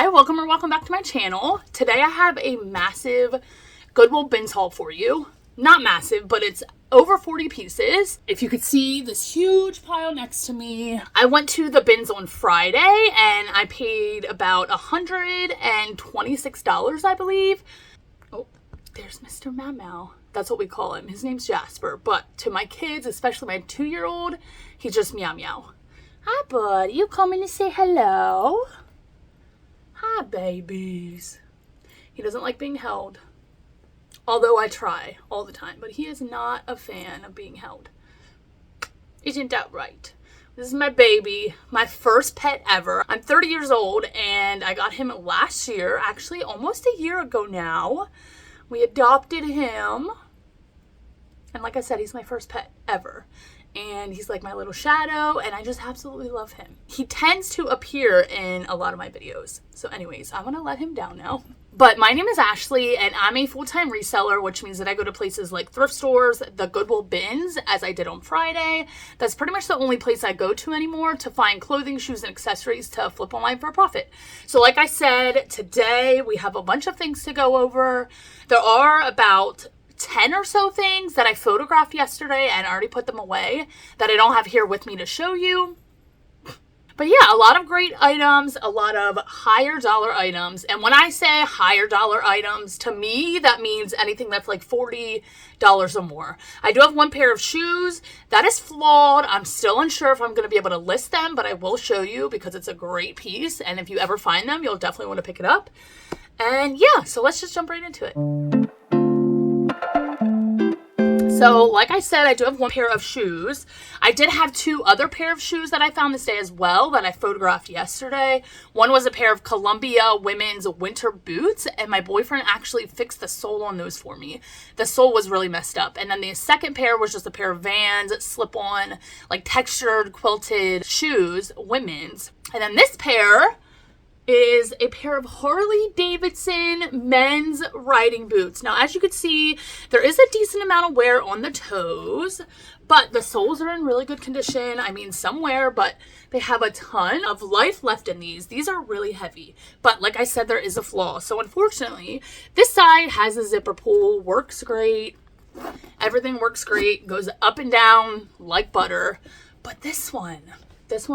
Hi, welcome back to my channel. Today I have a massive Goodwill bins haul for you. Not massive, but it's over 40 pieces. If you could see this huge pile next to me. I went to the bins on Friday and I paid about $126, I believe. Oh, there's Mr. Mau. That's what we call him. His name's Jasper, but to my kids, especially my 2-year-old, he's just Meow Meow. Hi, bud. You coming to say hello? Hi, babies. He doesn't like being held. Although I try all the time, but he is not a fan of being held. Isn't that right? This is my baby, my first pet ever. I'm 30 years old and I got him last year, actually almost a year ago now. We adopted him. And like I said, he's my first pet ever. And he's like my little shadow, and I just absolutely love him. He tends to appear in a lot of my videos. So anyways, I'm gonna let him down now. But my name is Ashley, and I'm a full-time reseller, which means that I go to places like thrift stores, the Goodwill bins, as I did on Friday. That's pretty much the only place I go to anymore to find clothing, shoes, and accessories to flip online for a profit. So like I said, today we have a bunch of things to go over. There are about 10 or so things that I photographed yesterday and already put them away that I don't have here with me to show you. But yeah, a lot of great items, a lot of higher dollar items. And when I say higher dollar items, to me, that means anything that's like $40 or more. I do have one pair of shoes that is flawed. I'm still unsure if I'm going to be able to list them, but I will show you because it's a great piece. And if you ever find them, you'll definitely want to pick it up. And yeah, so let's just jump right into it. So like I said, I do have one pair of shoes. I did have 2 other pair of shoes that I found this day as well that I photographed yesterday. One was a pair of Columbia women's winter boots, and my boyfriend actually fixed the sole on those for me. The sole was really messed up. And then the second pair was just a pair of Vans, slip-on, like textured quilted shoes, women's. And then this pair is a pair of Harley Davidson men's riding boots. Now, as you can see, there is a decent amount of wear on the toes, but the soles are in really good condition. I mean, some wear, but they have a ton of life left in these. These are really heavy, but like I said, there is a flaw. So unfortunately, this side has a zipper pull, works great. Everything works great, goes up and down like butter, but this one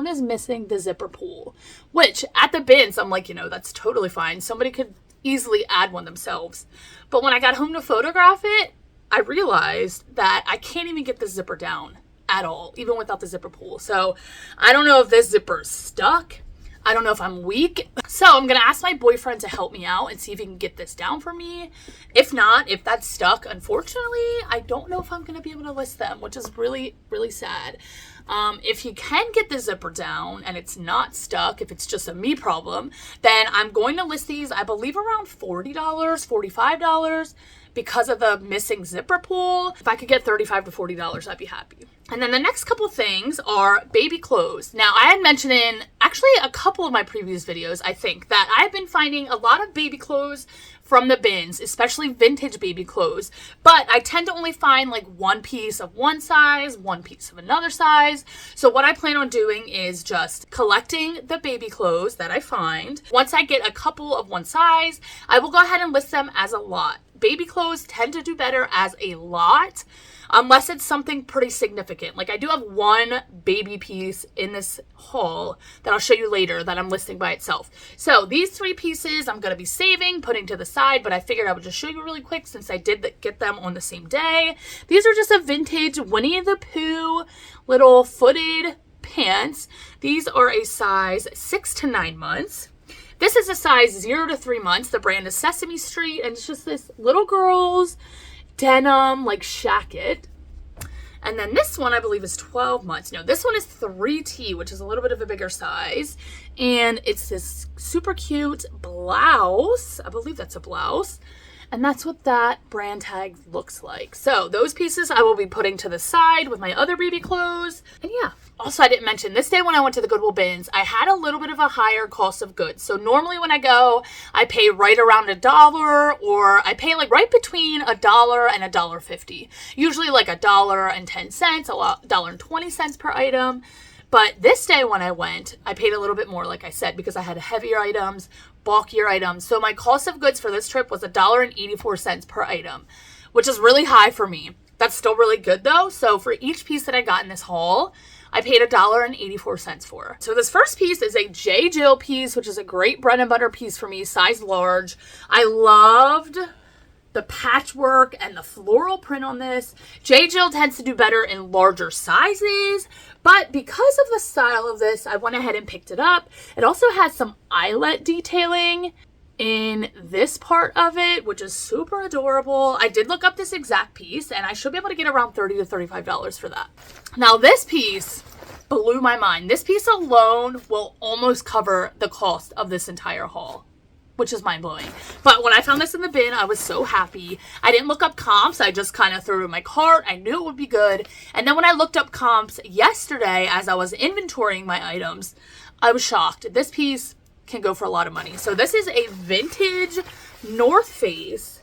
is missing the zipper pull, which at the bins, I'm like, that's totally fine. Somebody could easily add one themselves. But when I got home to photograph it, I realized that I can't even get the zipper down at all, even without the zipper pull. So I don't know if this zipper is stuck. I don't know if I'm weak. So I'm going to ask my boyfriend to help me out and see if he can get this down for me. If not, if that's stuck, unfortunately, I don't know if I'm going to be able to list them, which is really, really sad. If he can get the zipper down and it's not stuck, if it's just a me problem, then I'm going to list these, I believe around $40, $45 because of the missing zipper pull. If I could get $35 to $40, I'd be happy. And then the next couple things are baby clothes. Now, I had mentioned in actually a couple of my previous videos, I think, that I've been finding a lot of baby clothes from the bins, especially vintage baby clothes. But I tend to only find like one piece of one size, one piece of another size. So what I plan on doing is just collecting the baby clothes that I find. Once I get a couple of one size, I will go ahead and list them as a lot. Baby clothes tend to do better as a lot, unless it's something pretty significant. Like I do have one baby piece in this haul that I'll show you later that I'm listing by itself. So these 3 pieces I'm going to be saving, putting to the side, but I figured I would just show you really quick since I did get them on the same day. These are just a vintage Winnie the Pooh little footed pants. These are a size 6 to 9 months. This is a size 0 to 3 months. The brand is Sesame Street, and it's just this little girl's denim like shacket. And then this one I believe is 12 months. No, this one is 3T, which is a little bit of a bigger size. And it's this super cute blouse. I believe that's a blouse. And that's what that brand tag looks like. So those pieces I will be putting to the side with my other baby clothes. And yeah, also I didn't mention this day when I went to the Goodwill bins, I had a little bit of a higher cost of goods. So normally when I go, I pay right around $1, or I pay like right between $1 and $1.50. Usually like $1.10, $1.20 per item. But this day when I went, I paid a little bit more, like I said, because I had heavier items, bulkier items. So my cost of goods for this trip was $1.84 per item, which is really high for me. That's still really good though. So for each piece that I got in this haul, I paid $1.84 for. So this first piece is a J. Jill piece, which is a great bread and butter piece for me, size large. I loved the patchwork and the floral print on this. J. Jill tends to do better in larger sizes, but because of the style of this, I went ahead and picked it up. It also has some eyelet detailing in this part of it, which is super adorable. I did look up this exact piece and I should be able to get around $30 to $35 for that. Now this piece blew my mind. This piece alone will almost cover the cost of this entire haul, which is mind-blowing. But when I found this in the bin, I was so happy. I didn't look up comps. I just kind of threw it in my cart. I knew it would be good. And then when I looked up comps yesterday as I was inventorying my items, I was shocked. This piece can go for a lot of money. So this is a vintage North Face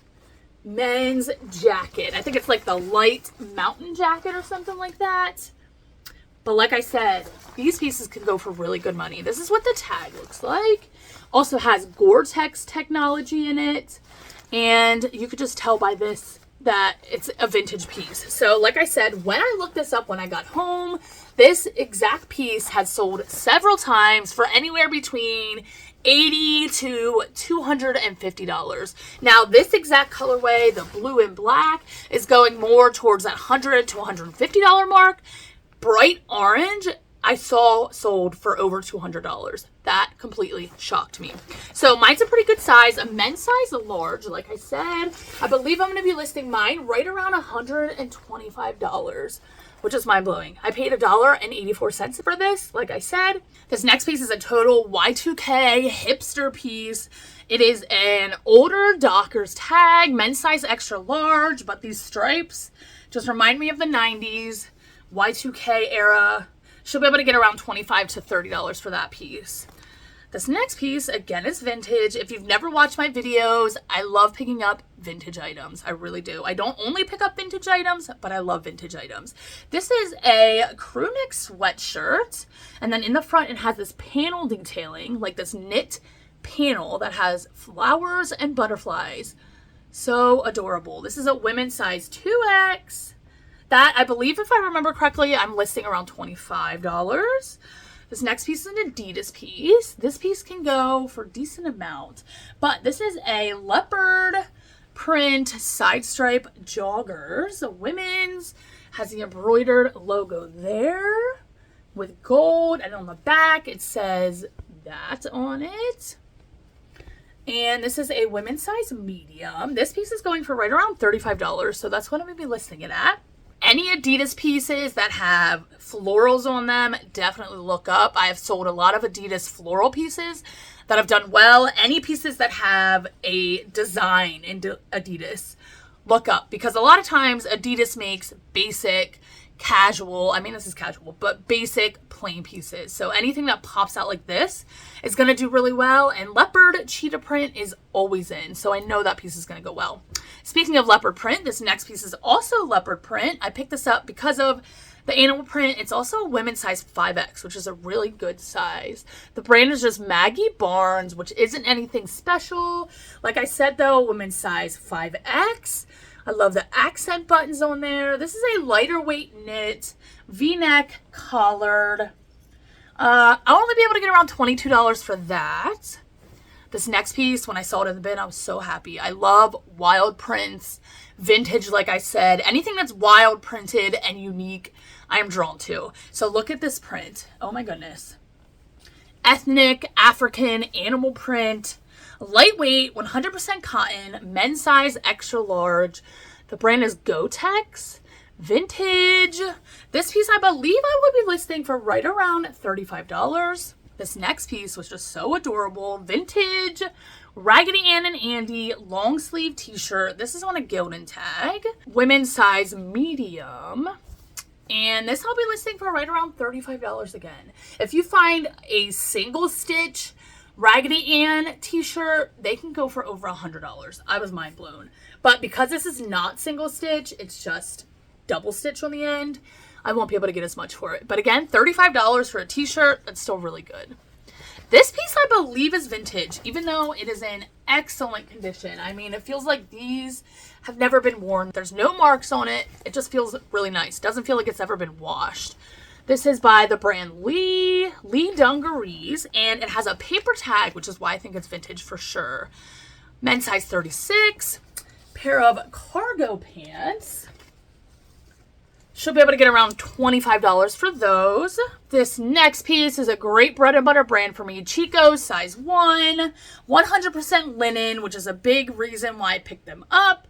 men's jacket. I think it's like the light mountain jacket or something like that. But like I said, these pieces can go for really good money. This is what the tag looks like. Also has Gore-Tex technology in it. And you could just tell by this that it's a vintage piece. So like I said, when I looked this up when I got home, this exact piece has sold several times for anywhere between $80 to $250. Now this exact colorway, the blue and black, is going more towards that $100 to $150 mark. Bright orange, I saw sold for over $200. That completely shocked me. So mine's a pretty good size, a men's size large, like I said. I believe I'm going to be listing mine right around $125, which is mind-blowing. I paid $1.84 for this, like I said. This next piece is a total Y2K hipster piece. It is an older Dockers tag, men's size extra large, but these stripes just remind me of the 90s, Y2K era. She'll be able to get around $25 to $30 for that piece. This next piece, again, is vintage. If you've never watched my videos, I love picking up vintage items. I really do. I don't only pick up vintage items, but I love vintage items. This is a crew neck sweatshirt. And then in the front, it has this panel detailing, like this knit panel that has flowers and butterflies. So adorable. This is a women's size 2X. That, I believe, if I remember correctly, I'm listing around $25. This next piece is an Adidas piece. This piece can go for a decent amount. But this is a leopard print side stripe joggers. The women's has the embroidered logo there with gold. And on the back, it says that on it. And this is a women's size medium. This piece is going for right around $35. So that's what I'm going to be listing it at. Any Adidas pieces that have florals on them, definitely look up. I have sold a lot of Adidas floral pieces that have done well. Any pieces that have a design in Adidas, look up. Because a lot of times Adidas makes basic, casual, I mean this is casual, but basic plain pieces. So anything that pops out like this is going to do really well. And leopard cheetah print is always in. So I know that piece is going to go well. Speaking of leopard print, this next piece is also leopard print. I picked this up because of the animal print. It's also a women's size 5X, which is a really good size. The brand is just Maggie Barnes, which isn't anything special. Like I said though, women's size 5X. I love the accent buttons on there. This is a lighter weight knit, V-neck collared. I'll only be able to get around $22 for that. This next piece, when I saw it in the bin, I was so happy. I love wild prints, vintage, like I said. Anything that's wild printed and unique, I am drawn to. So look at this print. Oh my goodness. Ethnic, African, animal print, lightweight, 100% cotton, men's size, extra large. The brand is Gore-Tex, vintage. This piece, I believe I would be listing for right around $35. This next piece was just so adorable. Vintage, Raggedy Ann and Andy, long sleeve t-shirt. This is on a Gildan tag. Women's size medium. And this I'll be listing for right around $35 again. If you find a single stitch Raggedy Ann t-shirt, they can go for over $100. I was mind blown. But because this is not single stitch, it's just double stitch on the end, I won't be able to get as much for it. But again, $35 for a t-shirt, that's still really good. This piece I believe is vintage, even though it is in excellent condition. I mean, it feels like these have never been worn. There's no marks on it. It just feels really nice. Doesn't feel like it's ever been washed. This is by the brand Lee Dungarees, and it has a paper tag, which is why I think it's vintage for sure. Men's size 36. Pair of cargo pants. Should be able to get around $25 for those. This next piece is a great bread and butter brand for me. Chico's size 1. 100% linen, which is a big reason why I picked them up.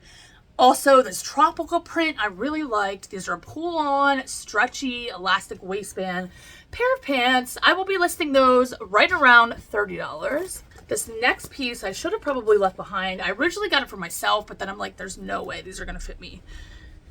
Also, this tropical print I really liked. These are pull-on, stretchy, elastic waistband pair of pants. I will be listing those right around $30. This next piece I should have probably left behind. I originally got it for myself, but then I'm like, there's no way these are going to fit me.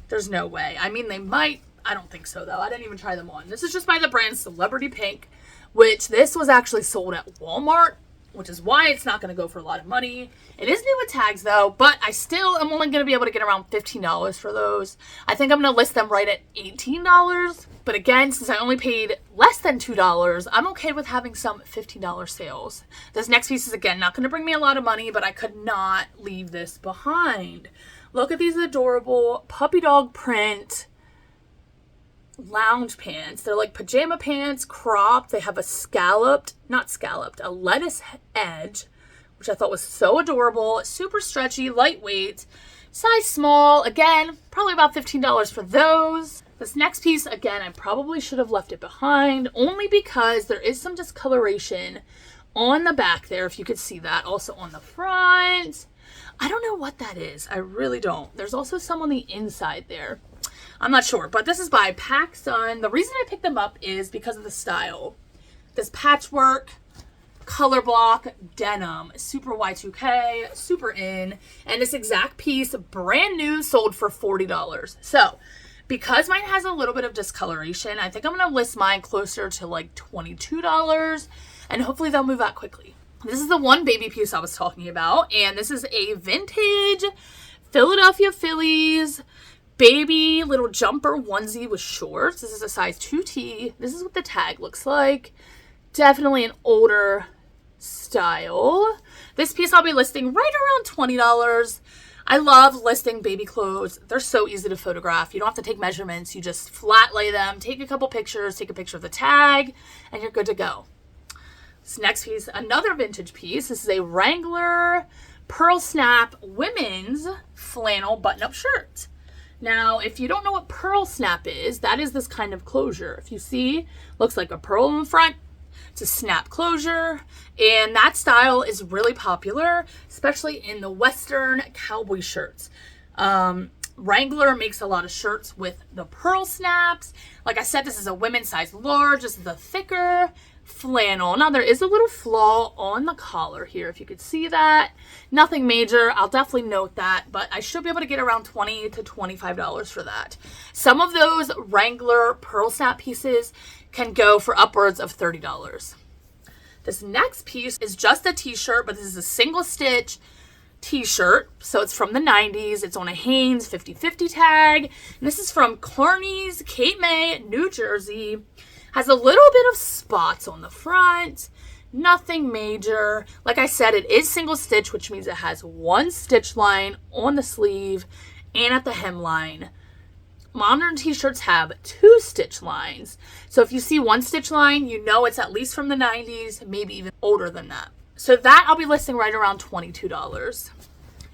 There's no way. I mean, they might. I don't think so, though. I didn't even try them on. This is just by the brand Celebrity Pink, which this was actually sold at Walmart, which is why it's not going to go for a lot of money. It is new with tags, though, but I still am only going to be able to get around $15 for those. I think I'm going to list them right at $18. But again, since I only paid less than $2, I'm okay with having some $15 sales. This next piece is, again, not going to bring me a lot of money, but I could not leave this behind. Look at these adorable puppy dog print lounge pants. They're like pajama pants, cropped. They have a a lettuce edge, which I thought was so adorable. Super stretchy, lightweight, size small. Again, probably about $15 for those. This next piece, again, I probably should have left it behind only because there is some discoloration on the back there, if you could see that. Also on the front. I don't know what that is. I really don't. There's also some on the inside there. I'm not sure, but this is by PacSun. The reason I picked them up is because of the style. This patchwork, color block, denim, super Y2K, super in, and this exact piece, brand new, sold for $40. So, because mine has a little bit of discoloration, I think I'm going to list mine closer to like $22, and hopefully they'll move out quickly. This is the one baby piece I was talking about, and this is a vintage Philadelphia Phillies baby little jumper onesie with shorts. This is a size 2T. This is what the tag looks like. Definitely an older style. This piece I'll be listing right around $20. I love listing baby clothes. They're so easy to photograph. You don't have to take measurements. You just flat lay them, take a couple pictures, take a picture of the tag, and you're good to go. This next piece, another vintage piece. This is a Wrangler Pearl Snap women's flannel button-up shirt. Now, if you don't know what Pearl Snap is, that is this kind of closure. If you see, looks like a pearl in the front. It's a snap closure, and that style is really popular, especially in the Western cowboy shirts. Wrangler makes a lot of shirts with the pearl snaps. Like I said, this is a women's size large. This is the thicker flannel. Now, there is a little flaw on the collar here, if you could see that. Nothing major. I'll definitely note that, but I should be able to get around $20 to $25 for that. Some of those Wrangler pearl snap pieces can go for upwards of $30. This next piece is just a t-shirt, but this is a single stitch t-shirt. So it's from the 90s. It's on a Hanes 50/50 tag. And this is from Kearney's, Cape May, New Jersey. Has a little bit of spots on the front. Nothing major. Like I said, it is single stitch, which means it has one stitch line on the sleeve and at the hemline. Modern t-shirts have 2 stitch lines. So if you see one stitch line, you know it's at least from the 90s, maybe even older than that. So that I'll be listing right around $22.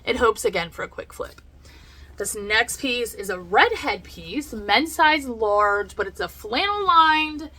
It hopes again for a quick flip. This next piece is a redhead piece, men's size large, but it's a flannel lined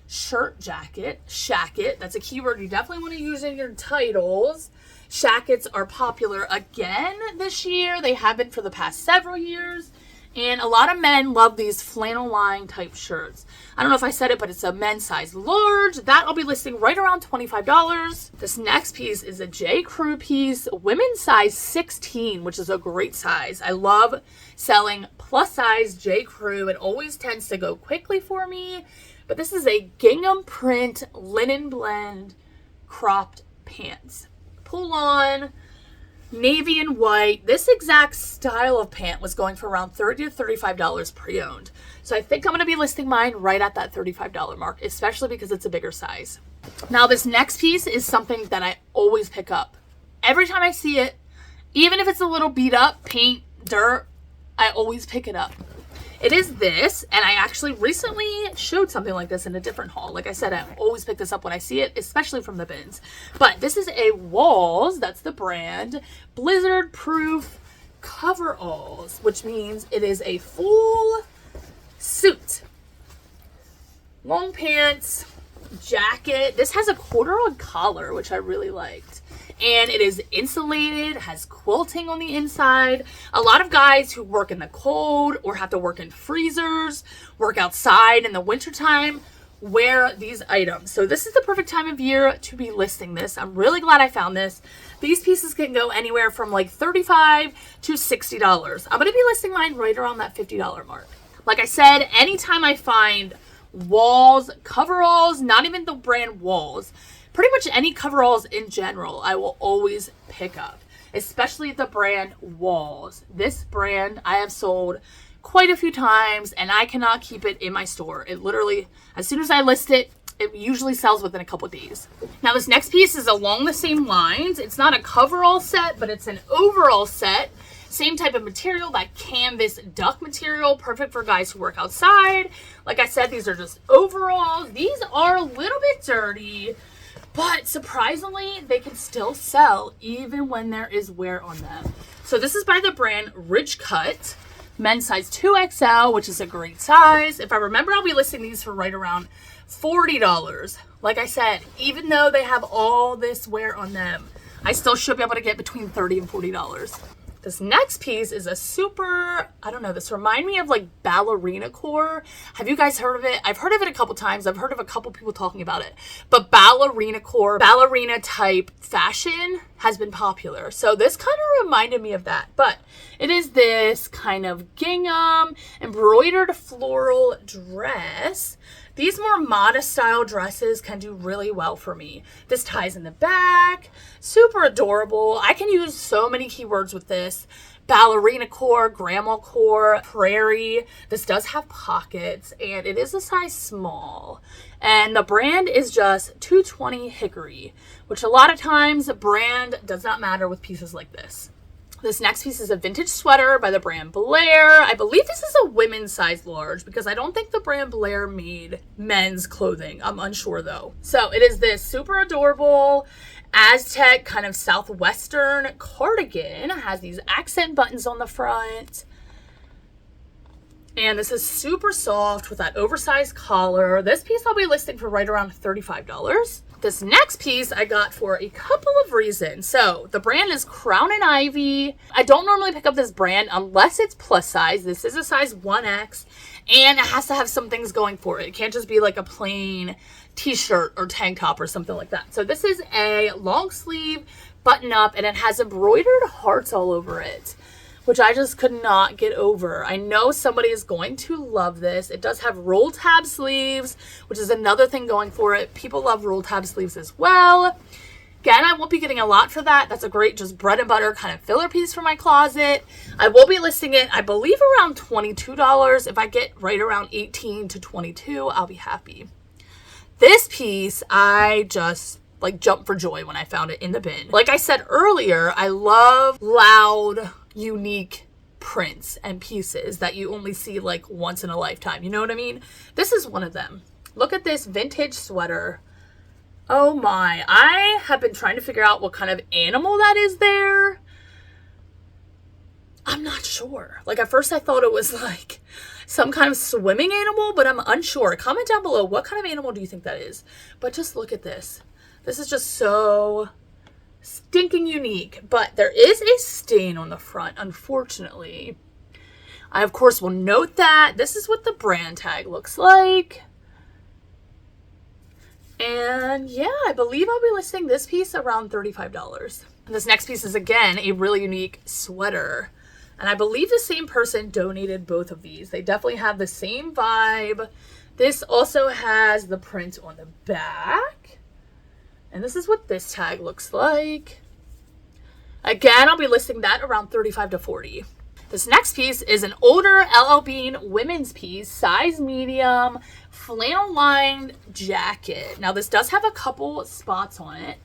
shirt jacket. Shacket, that's a keyword you definitely want to use in your titles. Shackets are popular again this year. They have been for the past several years. And a lot of men love these flannel line type shirts. I don't know if I said it, but it's a men's size large. That I'll be listing right around $25. This next piece is a J. Crew piece, women's size 16, which is a great size. I love selling plus size J. Crew. It always tends to go quickly for me. But this is a gingham print linen blend cropped pants. Pull on. navy and white. This exact style of pant was going for around $30 to $35 pre-owned. So I think I'm going to be listing mine right at that $35 mark, especially because it's a bigger size. Now this next piece is something that I always pick up. Every time I see it, even if it's a little beat up, paint, dirt, I always pick it up. It is this, and I actually recently showed something like this in a different haul. Like I said, I always pick this up when I see it, especially from the bins. But this is a Walls, that's the brand, blizzard proof coveralls, which means it is a full suit. Long pants, jacket. This has a corduroy collar, which I really liked. And it is insulated, has quilting on the inside. A lot of guys who work in the cold or have to work in freezers, work outside in the wintertime, wear these items. So this is the perfect time of year to be listing this. I'm really glad I found this. These pieces can go anywhere from like $35 to $60. I'm going to be listing mine right around that $50 mark. Like I said, anytime I find Walls coveralls, not even the brand Walls, pretty much any coveralls in general, I will always pick up, especially the brand Walls. This brand I have sold quite a few times, and I cannot keep it in my store. It literally, as soon as I list it, it usually sells within a couple of days. Now this next piece is along the same lines. It's not a coverall set, but it's an overall set. Same type of material, that canvas duck material, perfect for guys who work outside. Like I said, these are just overalls. These are a little bit dirty, but surprisingly, they can still sell even when there is wear on them. So this is by the brand Ridge Cut, men's size 2XL, which is a great size. If I remember, I'll be listing these for right around $40. Like I said, even though they have all this wear on them, I still should be able to get between $30 and $40. This next piece is a super, I don't know, this remind me of like ballerina core. Have you guys heard of it? I've heard of it a couple times. I've heard of a couple people talking about it. But ballerina core, ballerina type fashion has been popular. So this kind of reminded me of that. But it is this kind of gingham embroidered floral dress. These more modest style dresses can do really well for me. This ties in the back, super adorable. I can use so many keywords with this. Ballerina core, grandma core, prairie. This does have pockets, and it is a size small. And the brand is just 220 Hickory, which a lot of times brand does not matter with pieces like this. This next piece is a vintage sweater by the brand Blair. I believe this is a women's size large because I don't think the brand Blair made men's clothing. I'm unsure though. So it is this super adorable Aztec kind of southwestern cardigan. It has these accent buttons on the front. And this is super soft with that oversized collar. This piece I'll be listing for right around $35. This next piece I got for a couple of reasons. So the brand is Crown and Ivy. I don't normally pick up this brand unless it's plus size. This is a size 1X, and it has to have some things going for it. It can't just be like a plain t-shirt or tank top or something like that. So this is a long sleeve button up, and it has embroidered hearts all over it, which I just could not get over. I know somebody is going to love this. It does have roll tab sleeves, which is another thing going for it. People love roll tab sleeves as well. Again, I won't be getting a lot for that. That's a great just bread and butter kind of filler piece for my closet. I will be listing it, I believe, around $22. If I get right around 18 to 22, I'll be happy. This piece, I just like jumped for joy when I found it in the bin. Like I said earlier, I love loud, unique prints and pieces that you only see like once in a lifetime. You know what I mean? This is one of them. Look at this vintage sweater. Oh my, I have been trying to figure out what kind of animal that is there. I'm not sure. Like at first I thought it was like some kind of swimming animal, but I'm unsure. Comment down below, what kind of animal do you think that is? But just look at this. This is just so stinking unique, but there is a stain on the front, unfortunately. I, of course, will note that. This is what the brand tag looks like. And yeah, I believe I'll be listing this piece around $35. And this next piece is, again, a really unique sweater. And I believe the same person donated both of these. They definitely have the same vibe. This also has the print on the back. And this is what this tag looks like. Again, I'll be listing that around 35 to 40. This next piece is an older LL Bean women's piece, size medium, flannel lined jacket. Now this does have a couple spots on it,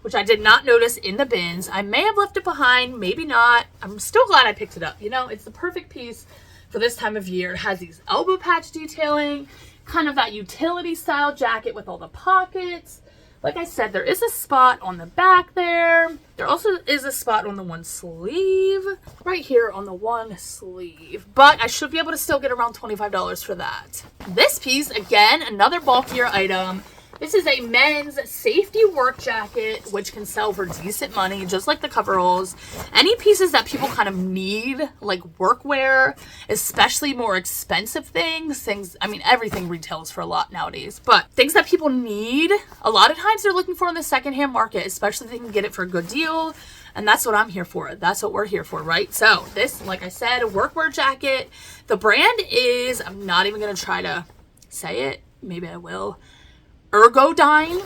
which I did not notice in the bins. I may have left it behind, maybe not. I'm still glad I picked it up. You know, it's the perfect piece for this time of year. It has these elbow patch detailing, kind of that utility style jacket with all the pockets. Like I said, there is a spot on the back there. There also is a spot on the one sleeve, right here on the one sleeve. But I should be able to still get around $25 for that. This piece, again, another bulkier item. This is a men's safety work jacket, which can sell for decent money, just like the coveralls. Any pieces that people kind of need, like workwear, especially more expensive things, I mean, everything retails for a lot nowadays, but things that people need, a lot of times they're looking for in the secondhand market, especially if they can get it for a good deal. And that's what I'm here for. That's what we're here for, right? So this, like I said, a workwear jacket. The brand is, I'm not even going to try to say it. Maybe I will. Ergodyne,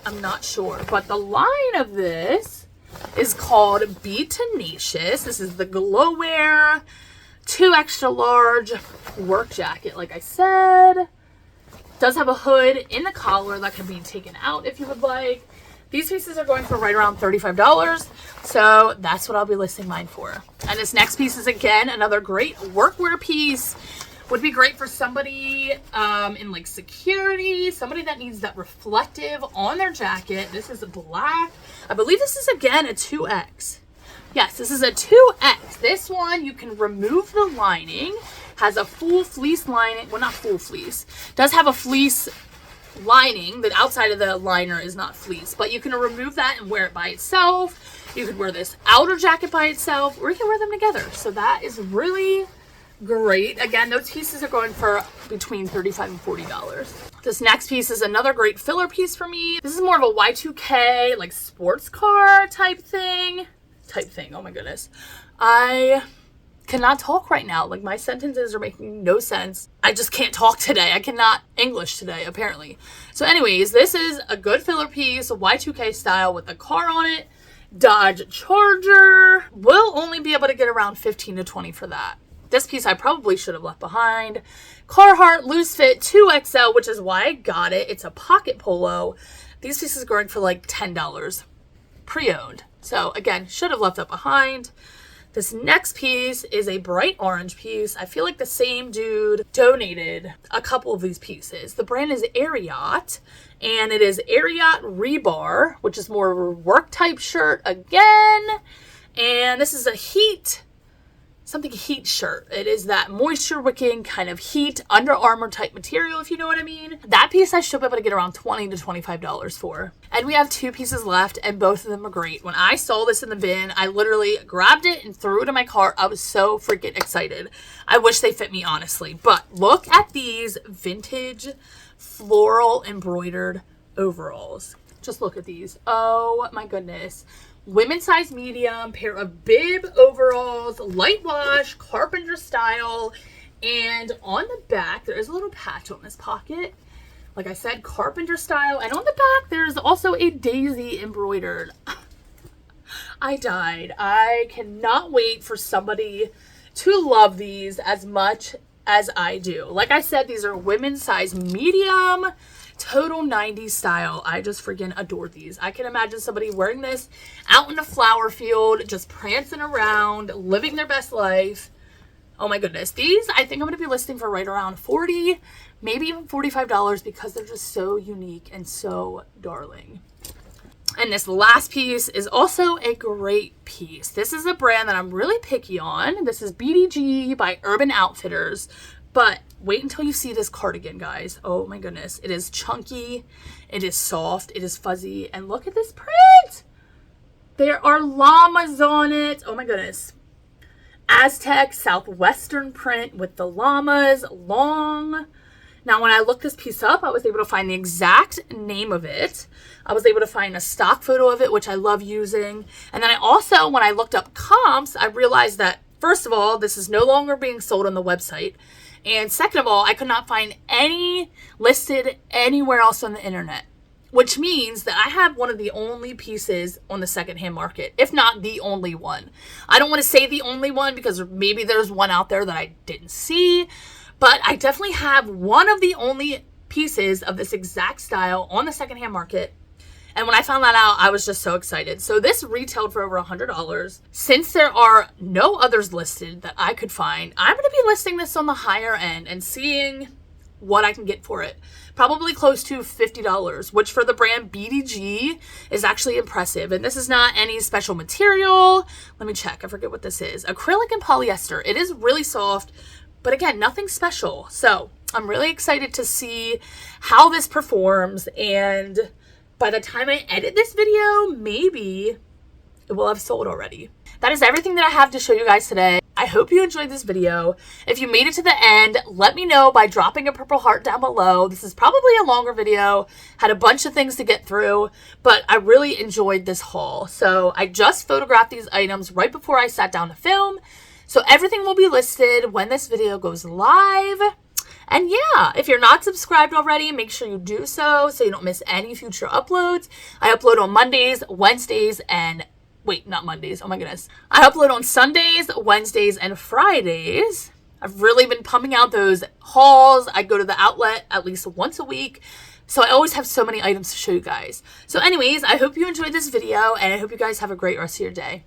I'm not sure, but the line of this is called Be Tenacious. This is the Glow Wear 2 extra large work jacket. Like I said, does have a hood in the collar that can be taken out if you would like. These pieces are going for right around $35, so that's what I'll be listing mine for. And this next piece is, again, another great workwear piece. Would be great for somebody in like security, somebody that needs that reflective on their jacket. This is black. I believe this is, again, a 2X. Yes, this is a 2X. This one, you can remove the lining. Has a full fleece lining. Well, not full fleece. Does have a fleece lining. The outside of the liner is not fleece, but you can remove that and wear it by itself. You could wear this outer jacket by itself, or you can wear them together. So that is really great. Again, those pieces are going for between $35 and $40. This next piece is another great filler piece for me. This is more of a Y2K, like sports car type thing. Oh my goodness. I cannot talk right now. Like, my sentences are making no sense. I just can't talk today. I cannot English today, apparently. So anyways, this is a good filler piece, a Y2K style with a car on it. Dodge Charger. We'll only be able to get around 15 to 20 for that. This piece I probably should have left behind. Carhartt Loose Fit 2XL, which is why I got it. It's a pocket polo. These pieces are going for like $10 pre-owned. So again, should have left that behind. This next piece is a bright orange piece. I feel like the same dude donated a couple of these pieces. The brand is Ariat, and it is Ariat Rebar, which is more of a work type shirt again. And this is a heat shirt. It is that moisture wicking kind of heat Under Armour type material, if you know what I mean. That piece I should be able to get around $20 to $25 for. And we have 2 pieces left, and both of them are great. When I saw this in the bin, I literally grabbed it and threw it in my cart. I was so freaking excited. I wish they fit me, honestly. But look at these vintage floral embroidered overalls. Just look at these. Oh my goodness. Women's size medium, pair of bib overalls, light wash, carpenter style, and on the back, there is a little patch on this pocket. Like I said, carpenter style, and on the back, there's also a daisy embroidered. I died. I cannot wait for somebody to love these as much as I do. Like I said, these are women's size medium, total 90s style. I just freaking adore these. I can imagine somebody wearing this out in a flower field, just prancing around, living their best life. Oh my goodness. These, I think I'm going to be listing for right around $40, maybe even $45, because they're just so unique and so darling. And this last piece is also a great piece. This is a brand that I'm really picky on. This is BDG by Urban Outfitters. But wait until you see this cardigan, guys. Oh my goodness. It is chunky. It is soft. It is fuzzy. And look at this print. There are llamas on it. Oh my goodness. Aztec Southwestern print with the llamas. Long. Now, when I looked this piece up, I was able to find the exact name of it. I was able to find a stock photo of it, which I love using. And then I also, when I looked up comps, I realized that, first of all, this is no longer being sold on the website. And second of all, I could not find any listed anywhere else on the internet. which means that I have one of the only pieces on the secondhand market, if not the only one. I don't want to say the only one because maybe there's one out there that I didn't see, but I definitely have one of the only pieces of this exact style on the secondhand market. And when I found that out, I was just so excited. So this retailed for over $100. Since there are no others listed that I could find, I'm going to be listing this on the higher end and seeing what I can get for it. Probably close to $50, which for the brand BDG is actually impressive. And this is not any special material. Let me check. I forget what this is. Acrylic and polyester. It is really soft, but again, nothing special. So I'm really excited to see how this performs, and by the time I edit this video, maybe it will have sold already. That is everything that I have to show you guys today. I hope you enjoyed this video. If you made it to the end, let me know by dropping a purple heart down below. This is probably a longer video, had a bunch of things to get through, but I really enjoyed this haul. So I just photographed these items right before I sat down to film. So everything will be listed when this video goes live. And yeah, if you're not subscribed already, make sure you do so you don't miss any future uploads. I upload on Mondays, Wednesdays, and not Mondays. Oh my goodness. I upload on Sundays, Wednesdays, and Fridays. I've really been pumping out those hauls. I go to the outlet at least once a week. So I always have so many items to show you guys. So anyways, I hope you enjoyed this video, and I hope you guys have a great rest of your day.